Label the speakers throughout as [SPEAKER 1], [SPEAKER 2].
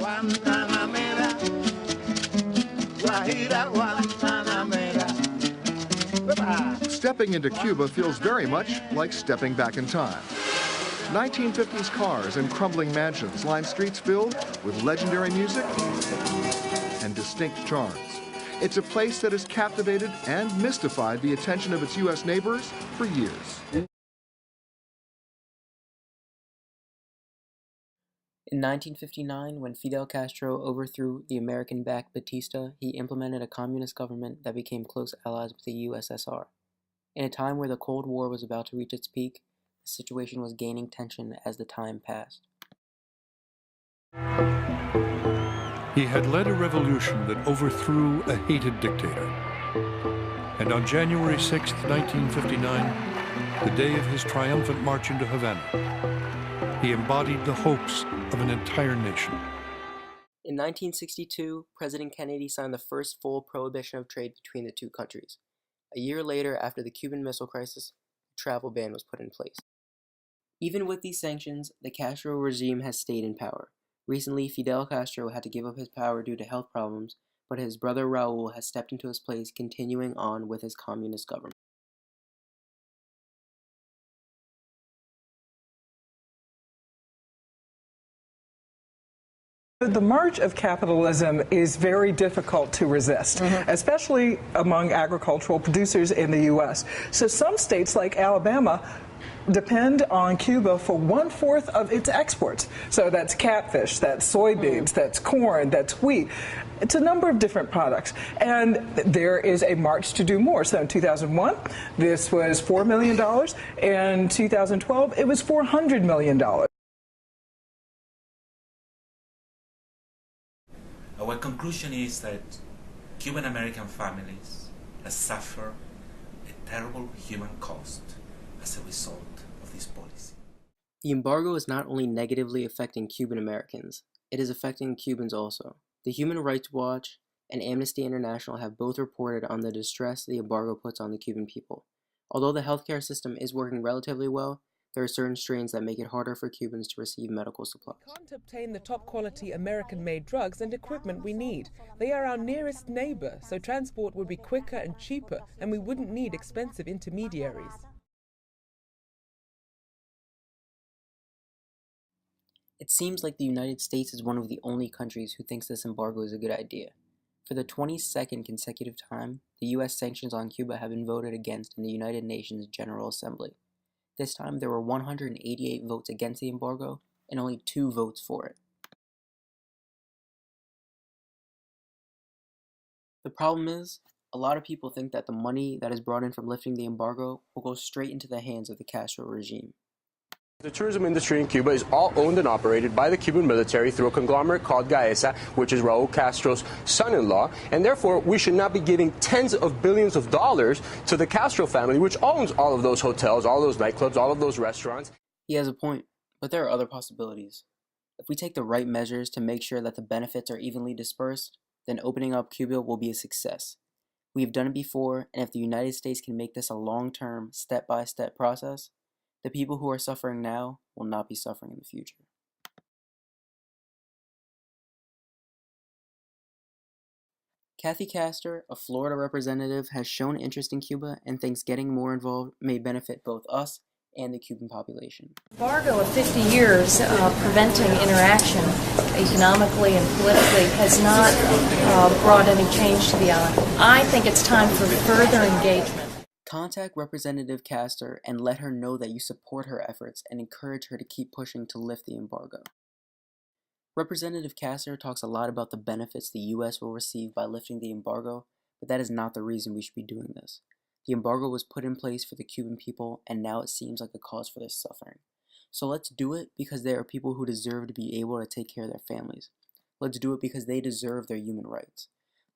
[SPEAKER 1] Guantanamera, Guajira, Guantanamera.
[SPEAKER 2] Stepping into Cuba feels very much like stepping back in time. 1950s cars and crumbling mansions line streets filled with legendary music and distinct charms. It's a place that has captivated and mystified the attention of its U.S. neighbors for years.
[SPEAKER 3] In 1959, when Fidel Castro overthrew the American-backed Batista, he implemented a communist government that became close allies with the USSR. In a time where the Cold War was about to reach its peak, the situation was gaining tension as the time passed.
[SPEAKER 4] He had led a revolution that overthrew a hated dictator. And on January 6, 1959, the day of his triumphant march into Havana, he embodied the hopes of an entire nation.
[SPEAKER 3] In 1962, President Kennedy signed the first full prohibition of trade between the two countries. A year later, after the Cuban Missile Crisis, a travel ban was put in place. Even with these sanctions, the Castro regime has stayed in power. Recently, Fidel Castro had to give up his power due to health problems, but his brother Raul has stepped into his place, continuing on with his communist government.
[SPEAKER 5] The march of capitalism is very difficult to resist, especially among agricultural producers in the U.S. So some states like Alabama depend on Cuba for 1/4 of its exports. So that's catfish, that's soybeans, that's corn, that's wheat. It's a number of different products. And there is a march to do more. So in 2001, this was $4 million. In 2012, it was $400 million.
[SPEAKER 6] Our conclusion is that Cuban American families have suffered a terrible human cost as a result of this policy.
[SPEAKER 3] The embargo is not only negatively affecting Cuban Americans, it is affecting Cubans also. The Human Rights Watch and Amnesty International have both reported on the distress the embargo puts on the Cuban people. Although the healthcare system is working relatively well, there are certain strains that make it harder for Cubans to receive medical supplies.
[SPEAKER 7] We can't obtain the top-quality American-made drugs and equipment we need. They are our nearest neighbor, so transport would be quicker and cheaper, and we wouldn't need expensive intermediaries.
[SPEAKER 3] It seems like the United States is one of the only countries who thinks this embargo is a good idea. For the 22nd consecutive time, the U.S. sanctions on Cuba have been voted against in the United Nations General Assembly. This time, there were 188 votes against the embargo and only 2 votes for it. The problem is, a lot of people think that the money that is brought in from lifting the embargo will go straight into the hands of the Castro regime.
[SPEAKER 8] The tourism industry in Cuba is all owned and operated by the Cuban military through a conglomerate called Gaesa, which is Raul Castro's son-in-law, and therefore we should not be giving tens of billions of dollars to the Castro family, which owns all of those hotels, all those nightclubs, all of those restaurants.
[SPEAKER 3] He has a point, but there are other possibilities. If we take the right measures to make sure that the benefits are evenly dispersed, then opening up Cuba will be a success. We have done it before, and if the United States can make this a long-term, step-by-step process, the people who are suffering now will not be suffering in the future. Kathy Castor, a Florida representative, has shown interest in Cuba and thinks getting more involved may benefit both us and the Cuban population.
[SPEAKER 9] Embargo of 50 years preventing interaction economically and politically has not brought any change to the island. I think it's time for further engagement.
[SPEAKER 3] Contact Representative Castor and let her know that you support her efforts and encourage her to keep pushing to lift the embargo. Representative Castor talks a lot about the benefits the U.S. will receive by lifting the embargo, but that is not the reason we should be doing this. The embargo was put in place for the Cuban people, and now it seems like a cause for their suffering. So let's do it because there are people who deserve to be able to take care of their families. Let's do it because they deserve their human rights.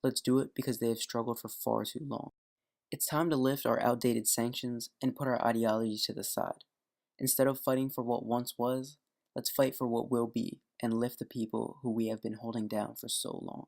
[SPEAKER 3] Let's do it because they have struggled for far too long. It's time to lift our outdated sanctions and put our ideologies to the side. Instead of fighting for what once was, let's fight for what will be and lift the people who we have been holding down for so long.